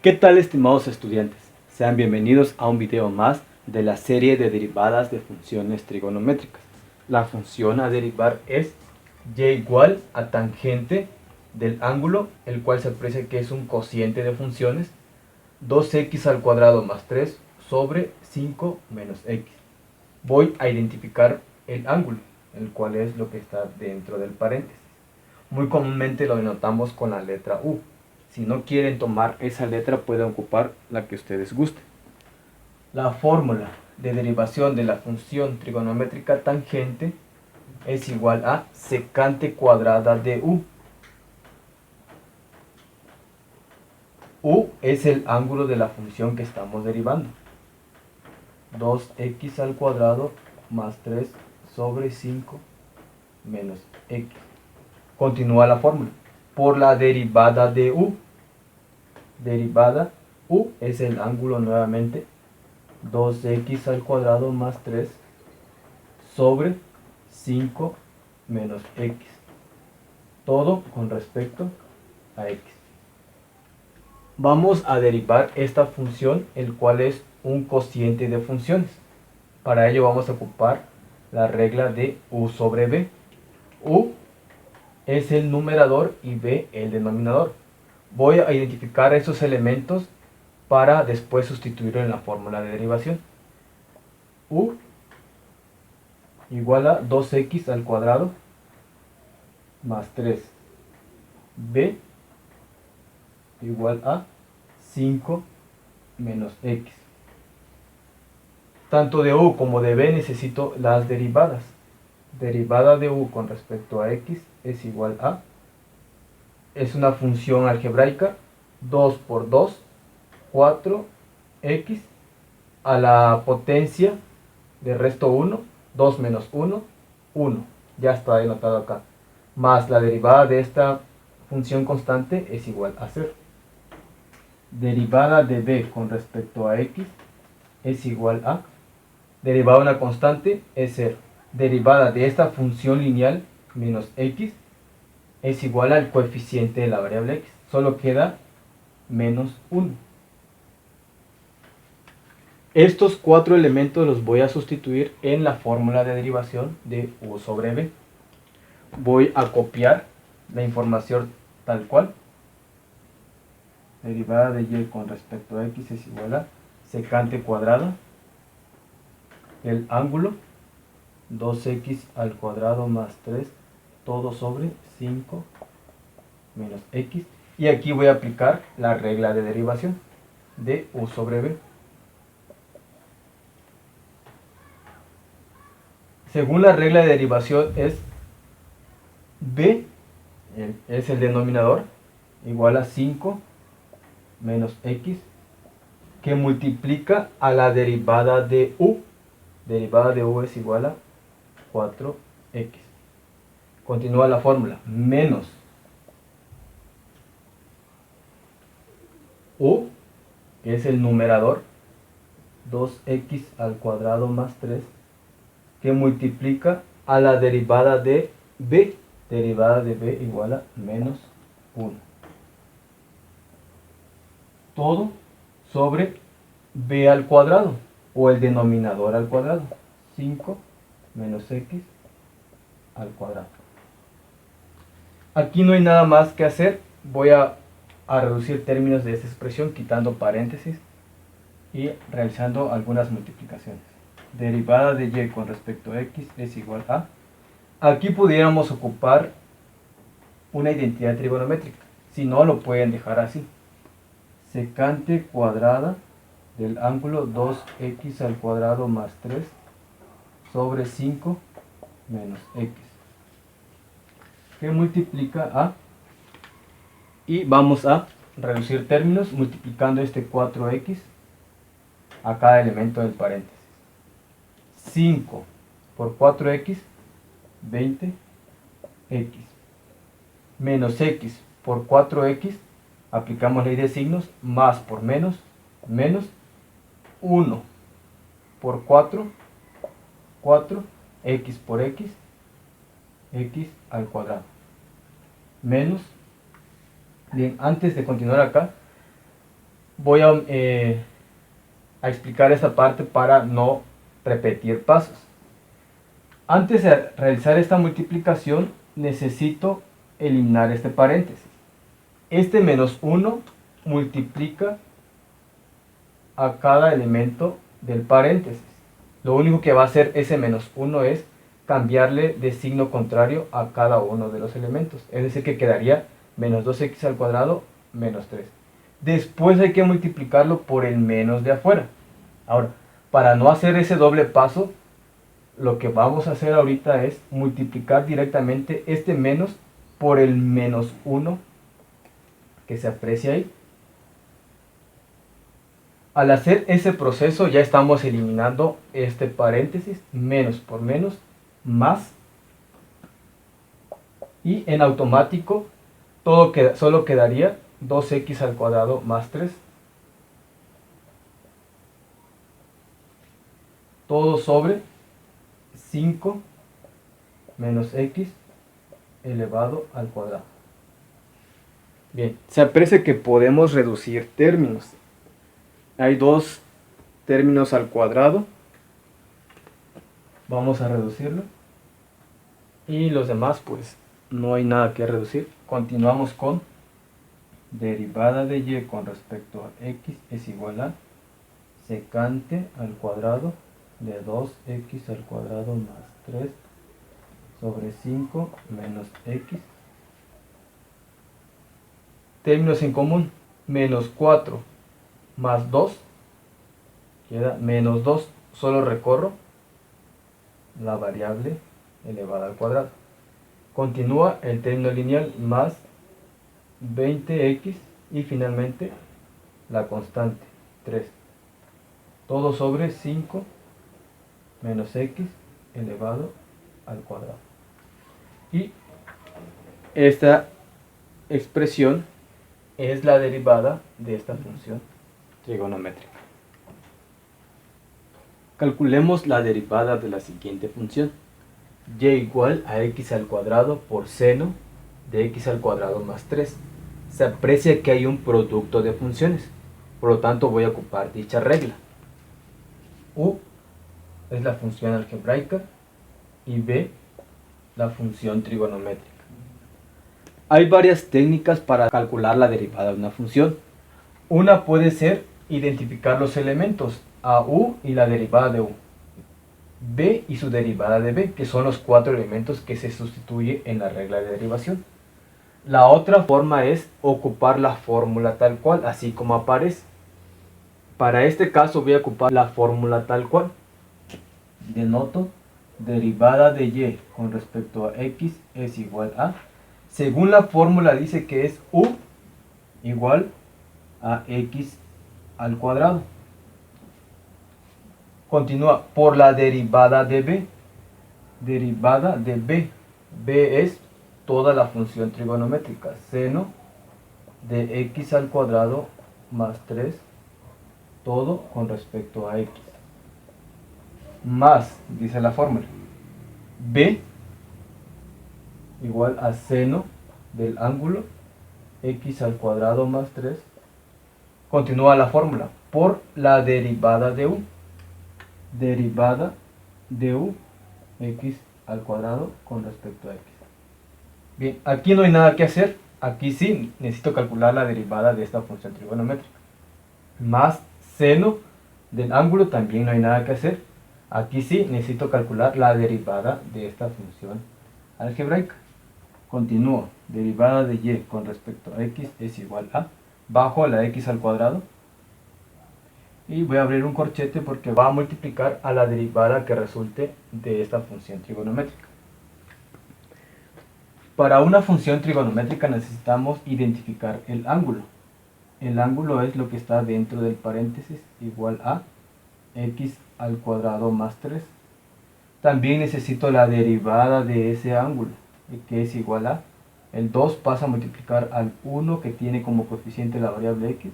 ¿Qué tal, estimados estudiantes? Sean bienvenidos a un video más de la serie de derivadas de funciones trigonométricas. La función a derivar es y igual a tangente del ángulo, el cual se aprecia que es un cociente de funciones, 2x al cuadrado más 3 sobre 5 menos x. Voy a identificar el ángulo, el cual es lo que está dentro del paréntesis. Muy comúnmente lo denotamos con la letra U. Si no quieren tomar esa letra, pueden ocupar la que ustedes gusten. La fórmula de derivación de la función trigonométrica tangente es igual a secante cuadrada de U. U es el ángulo de la función que estamos derivando. 2x al cuadrado más 3 sobre 5 menos x. Continúa la fórmula. Por la derivada de U. Derivada U es el ángulo nuevamente. 2x al cuadrado más 3 sobre 5 menos x. Todo con respecto a x. Vamos a derivar esta función, el cual es un cociente de funciones. Para ello vamos a ocupar la regla de U sobre B. U es el numerador y B el denominador. Voy a identificar esos elementos para después sustituirlo en la fórmula de derivación. U igual a 2x al cuadrado más 3. B igual a 5 menos x. Tanto de U como de B necesito las derivadas. Derivada de U con respecto a x es igual a, es una función algebraica, 2 por 2, 4x a la potencia de resto 1, 2 menos 1, 1. Ya está denotado acá. Más la derivada de esta función constante es igual a 0. Derivada de b con respecto a x es igual a, derivada de una constante es 0. Derivada de esta función lineal menos x es igual al coeficiente de la variable x. Solo queda menos 1. Estos cuatro elementos los voy a sustituir en la fórmula de derivación de U sobre B. Voy a copiar la información tal cual. Derivada de y con respecto a x es igual a secante cuadrada el ángulo 2x al cuadrado más 3 todo sobre 5 menos x. Y aquí voy a aplicar la regla de derivación de U sobre B. Según la regla de derivación es b, es el denominador, igual a 5 menos x, que multiplica a la derivada de u. Derivada de u es igual a 4x. Continúa la fórmula, menos u, que es el numerador, 2x al cuadrado más 3, que multiplica a la derivada de b. Derivada de b igual a menos 1. Todo sobre b al cuadrado, o el denominador al cuadrado. 5 menos x al cuadrado. Aquí no hay nada más que hacer. Voy a reducir términos de esta expresión quitando paréntesis y realizando algunas multiplicaciones. Derivada de y con respecto a x es igual a... Aquí pudiéramos ocupar una identidad trigonométrica. Si no, lo pueden dejar así. Secante cuadrada del ángulo 2x al cuadrado más 3 sobre 5 menos x, que multiplica a... Y vamos a reducir términos multiplicando este 4x a cada elemento del paréntesis. 5 por 4x, 20x, menos x por 4x, aplicamos ley de signos, más por menos, menos 1 por 4, 4, x por x, x al cuadrado, menos, bien, antes de continuar acá, voy a explicar esta parte para no repetir pasos. Antes de realizar esta multiplicación necesito eliminar este paréntesis. Este menos 1 multiplica a cada elemento del paréntesis. Lo único que va a hacer ese menos 1 es cambiarle de signo contrario a cada uno de los elementos. Es decir, que quedaría menos 2x al cuadrado menos 3. Después hay que multiplicarlo por el menos de afuera. Ahora, para no hacer ese doble paso, lo que vamos a hacer ahorita es multiplicar directamente este menos por el menos 1 que se aprecia ahí. Al hacer ese proceso ya estamos eliminando este paréntesis, menos por menos, más, y en automático solo quedaría 2x al cuadrado más 3. Todo sobre 5 menos x elevado al cuadrado. Bien, se aprecia que podemos reducir términos. Hay dos términos al cuadrado. Vamos a reducirlo. Y los demás, pues, no hay nada que reducir. Continuamos con derivada de y con respecto a x es igual a secante al cuadrado de 2x al cuadrado más 3 sobre 5 menos x. Términos en común, menos 4 más 2, queda menos 2, solo recorro la variable elevada al cuadrado. Continúa el término lineal más 20x y finalmente la constante 3. Todo sobre 5 menos x elevado al cuadrado. Y esta expresión es la derivada de esta función trigonométrica. Calculemos la derivada de la siguiente función. Y igual a x al cuadrado por seno de x al cuadrado más 3. Se aprecia que hay un producto de funciones, por lo tanto voy a ocupar dicha regla. U es la función algebraica y B la función trigonométrica. Hay varias técnicas para calcular la derivada de una función. Una puede ser identificar los elementos a u y la derivada de u, b y su derivada de b, que son los 4 elementos que se sustituye en la regla de derivación. La otra forma es ocupar la fórmula tal cual, así como aparece. Para este caso voy a ocupar la fórmula tal cual. Denoto derivada de y con respecto a x es igual a, según la fórmula dice que es u igual a x al cuadrado. Continúa por la derivada de b. Derivada de b. B es toda la función trigonométrica. Seno de x al cuadrado más 3. Todo con respecto a x. Más, dice la fórmula, b igual a seno del ángulo x al cuadrado más 3. Continúa la fórmula por la derivada de u. Derivada de u x al cuadrado con respecto a x. Bien, aquí no hay nada que hacer. Aquí sí necesito calcular la derivada de esta función trigonométrica. Más seno del ángulo también no hay nada que hacer. Aquí sí necesito calcular la derivada de esta función algebraica. Continúo. Derivada de y con respecto a x es igual a, bajo la x al cuadrado. Y voy a abrir un corchete porque va a multiplicar a la derivada que resulte de esta función trigonométrica. Para una función trigonométrica necesitamos identificar el ángulo. El ángulo es lo que está dentro del paréntesis, igual a x al cuadrado más 3. También necesito la derivada de ese ángulo, que es igual a, el 2 pasa a multiplicar al 1 que tiene como coeficiente la variable x,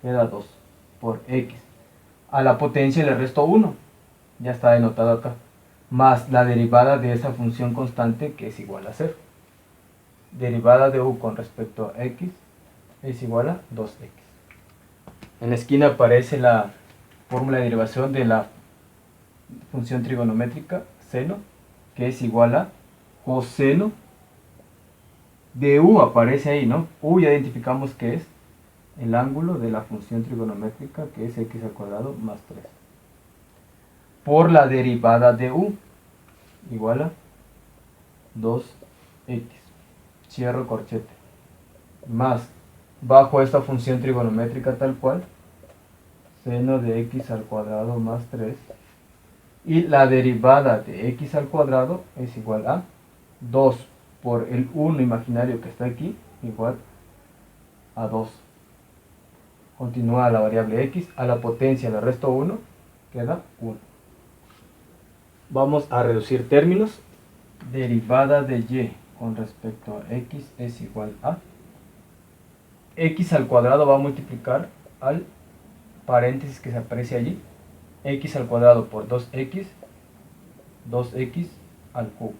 queda 2 por x. A la potencia le resto 1, ya está denotado acá, más la derivada de esa función constante que es igual a 0. Derivada de u con respecto a x es igual a 2x. En la esquina aparece la fórmula de derivación de la función trigonométrica seno, que es igual a coseno de u, aparece ahí, ¿no? U ya identificamos que es el ángulo de la función trigonométrica, que es x al cuadrado más 3. Por la derivada de u, igual a 2x, cierro corchete, más, bajo esta función trigonométrica tal cual, seno de x al cuadrado más 3, y la derivada de x al cuadrado es igual a 2 por el 1 imaginario que está aquí, igual a 2. Continúa la variable x, a la potencia le resto 1, queda 1. Vamos a reducir términos. Derivada de y con respecto a x es igual a x al cuadrado va a multiplicar al paréntesis que se aprecia allí, x al cuadrado por 2x al cubo.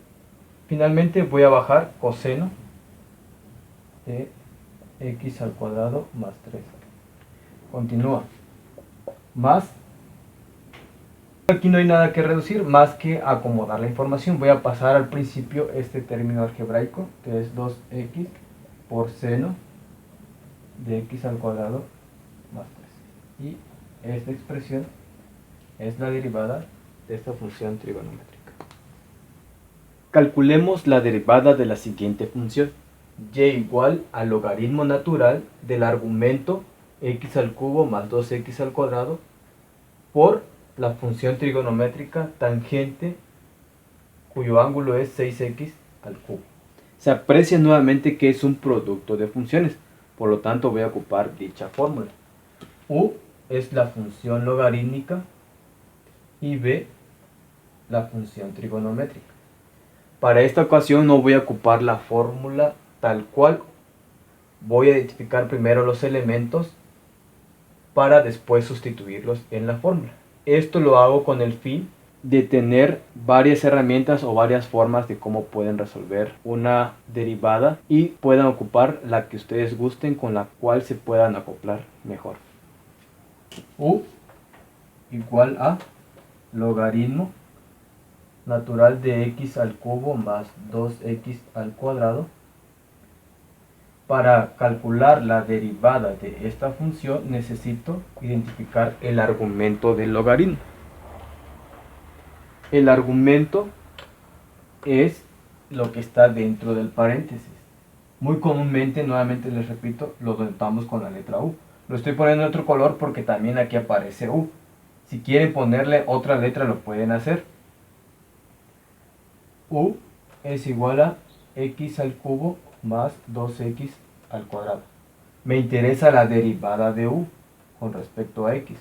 Finalmente voy a bajar coseno de x al cuadrado más 3. Continúa. Más. Aquí no hay nada que reducir más que acomodar la información. Voy a pasar al principio este término algebraico, que es 2x por seno de x al cuadrado más 3. Y esta expresión es la derivada de esta función trigonométrica. Calculemos la derivada de la siguiente función. Y igual al logaritmo natural del argumento x al cubo más 2x al cuadrado por la función trigonométrica tangente cuyo ángulo es 6x al cubo. Se aprecia nuevamente que es un producto de funciones, por lo tanto voy a ocupar dicha fórmula. U es la función logarítmica y b la función trigonométrica. Para esta ocasión no voy a ocupar la fórmula tal cual. Voy a identificar primero los elementos para después sustituirlos en la fórmula. Esto lo hago con el fin de tener varias herramientas o varias formas de cómo pueden resolver una derivada y puedan ocupar la que ustedes gusten, con la cual se puedan acoplar mejor. U igual a logaritmo natural de x al cubo más 2x al cuadrado. Para calcular la derivada de esta función necesito identificar el argumento del logaritmo. El argumento es lo que está dentro del paréntesis. Muy comúnmente, nuevamente les repito, lo denotamos con la letra U. Lo estoy poniendo en otro color porque también aquí aparece U. Si quieren ponerle otra letra lo pueden hacer. U es igual a x al cubo más 2x al cuadrado. Me interesa la derivada de u con respecto a x.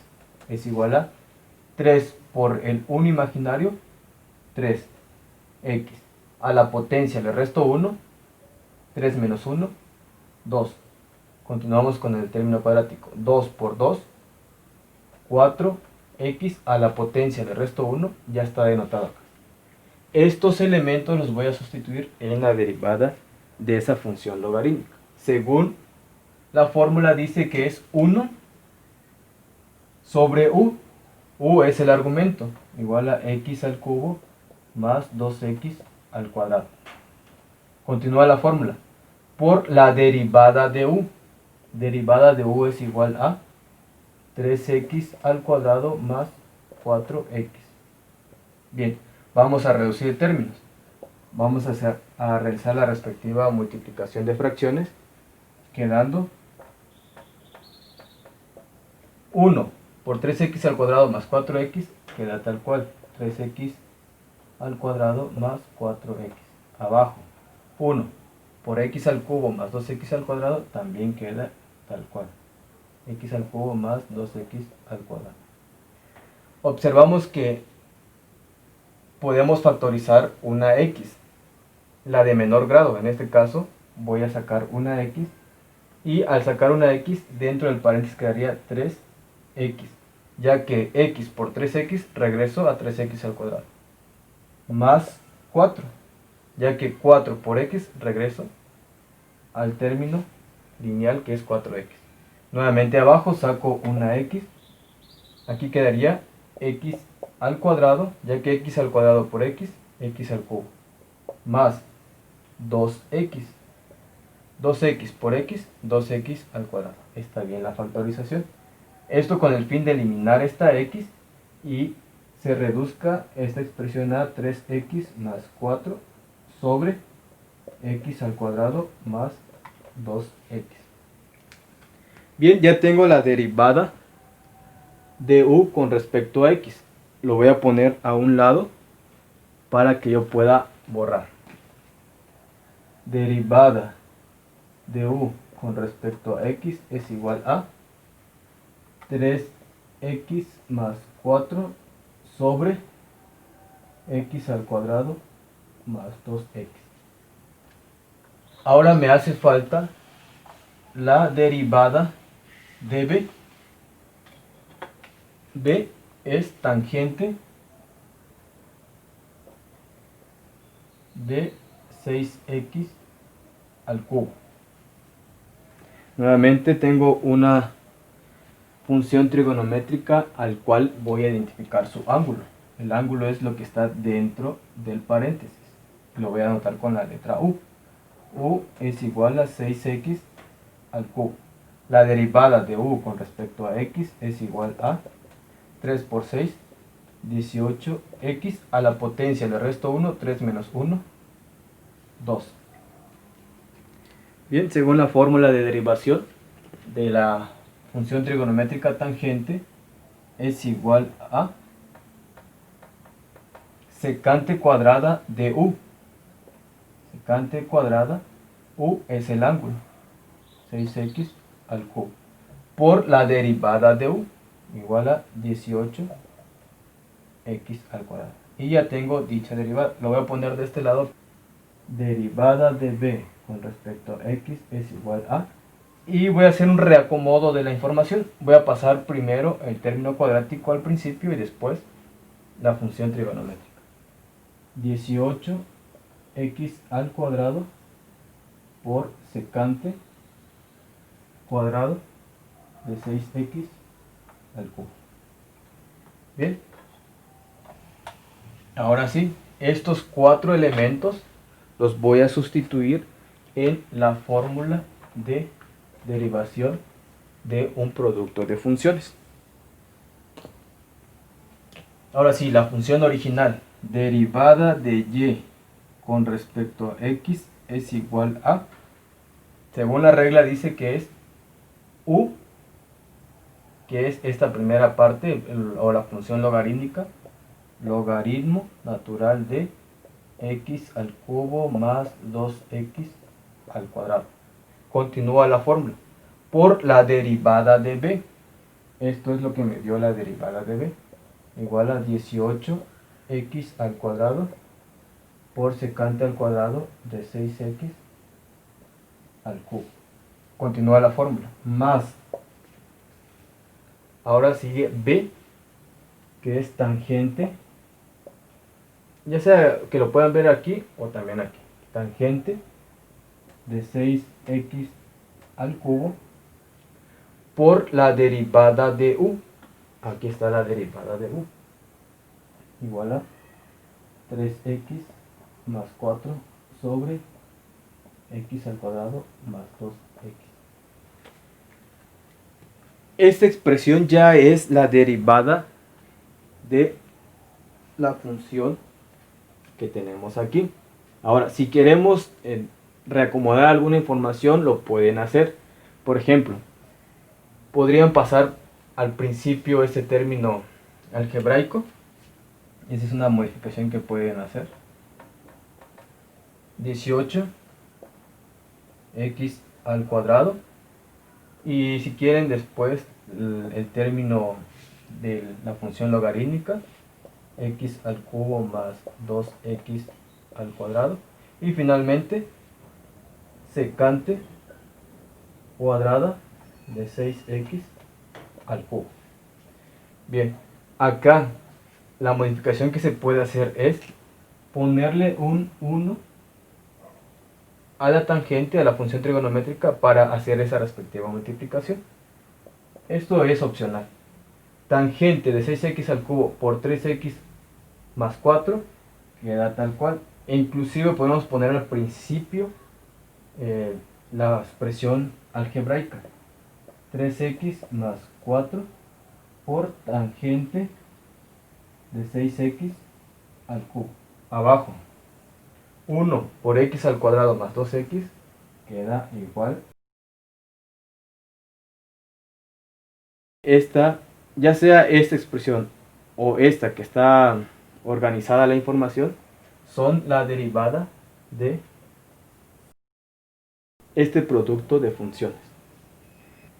Es igual a 3 por el 1 imaginario, 3x. A la potencia le resto 1, 3 menos 1, 2. Continuamos con el término cuadrático. 2 por 2, 4x a la potencia le resto 1, ya está denotado acá. Estos elementos los voy a sustituir en la derivada de esa función logarítmica. Según la fórmula dice que es 1 sobre u. U es el argumento, igual a x al cubo más 2x al cuadrado. Continúa la fórmula. Por la derivada de u. Derivada de u es igual a 3x al cuadrado más 4x. Bien. Vamos a reducir términos. Vamos a realizar la respectiva multiplicación de fracciones, quedando 1 por 3x al cuadrado más 4x, queda tal cual, 3x al cuadrado más 4x. Abajo, 1 por x al cubo más 2x al cuadrado, también queda tal cual, x al cubo más 2x al cuadrado. Observamos que podemos factorizar una x, la de menor grado. En este caso voy a sacar una x, y al sacar una x dentro del paréntesis quedaría 3x, ya que x por 3x regreso a 3x al cuadrado, más 4, ya que 4 por x regreso al término lineal que es 4x. Nuevamente abajo saco una x. Aquí quedaría x al cuadrado, ya que x al cuadrado por x al cubo, más 2x. 2x por x, 2x al cuadrado. Está bien la factorización. Esto con el fin de eliminar esta x y se reduzca esta expresión a 3x más 4 sobre x al cuadrado más 2x. Bien, ya tengo la derivada de u con respecto a x. Lo voy a poner a un lado para que yo pueda borrar. Derivada de u con respecto a x es igual a 3x más 4 sobre x al cuadrado más 2x. Ahora me hace falta la derivada de b. B es tangente de 6x al cubo. Nuevamente tengo una función trigonométrica al cual voy a identificar su ángulo. El ángulo es lo que está dentro del paréntesis. Lo voy a anotar con la letra u. U es igual a 6x al cubo. La derivada de u con respecto a x es igual a 3 por 6, 18x a la potencia, le resto 1, 3 menos 1, 2. Bien, según la fórmula de derivación de la función trigonométrica tangente es igual a secante cuadrada de u. Secante cuadrada, u es el ángulo, 6x al cubo, por la derivada de u, igual a 18x al cuadrado. Y ya tengo dicha derivada. Lo voy a poner de este lado. Derivada de b con respecto a x es igual a... Y voy a hacer un reacomodo de la información. Voy a pasar primero el término cuadrático al principio y después la función trigonométrica. 18x al cuadrado por secante cuadrado de 6x al cubo. Bien. Ahora sí, estos cuatro elementos los voy a sustituir en la fórmula de derivación de un producto de funciones. Ahora sí, la función original, derivada de y con respecto a x es igual a, según la regla dice que es u, que es esta primera parte, o la función logarítmica, logaritmo natural de x al cubo más 2x al cuadrado. Continúa la fórmula por la derivada de b. Esto es lo que me dio la derivada de b, igual a 18x al cuadrado por secante al cuadrado de 6x al cubo. Continúa la fórmula, más, ahora sigue b, que es tangente, ya sea que lo puedan ver aquí o también aquí, tangente de 6x al cubo por la derivada de u. Aquí está la derivada de u, igual a 3x más 4 sobre x al cuadrado más 2x. Esta expresión ya es la derivada de la función que tenemos aquí. Ahora, si queremos reacomodar alguna información, lo pueden hacer. Por ejemplo, podrían pasar al principio este término algebraico. Esa es una modificación que pueden hacer. 18x al cuadrado. Y si quieren después el término de la función logarítmica, x al cubo más 2x al cuadrado. Y finalmente, secante cuadrada de 6x al cubo. Bien, acá la modificación que se puede hacer es ponerle un 1 a la tangente a la función trigonométrica para hacer esa respectiva multiplicación. Esto es opcional. Tangente de 6x al cubo por 3x más 4 queda tal cual. E inclusive podemos poner al principio la expresión algebraica. 3x más 4 por tangente de 6x al cubo. Abajo, 1 por x al cuadrado más 2x queda igual. Esta, ya sea esta expresión o esta que está organizada la información, son la derivada de este producto de funciones.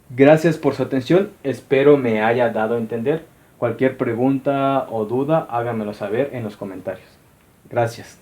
Gracias por su atención, espero me haya dado a entender. Cualquier pregunta o duda háganmelo saber en los comentarios. Gracias.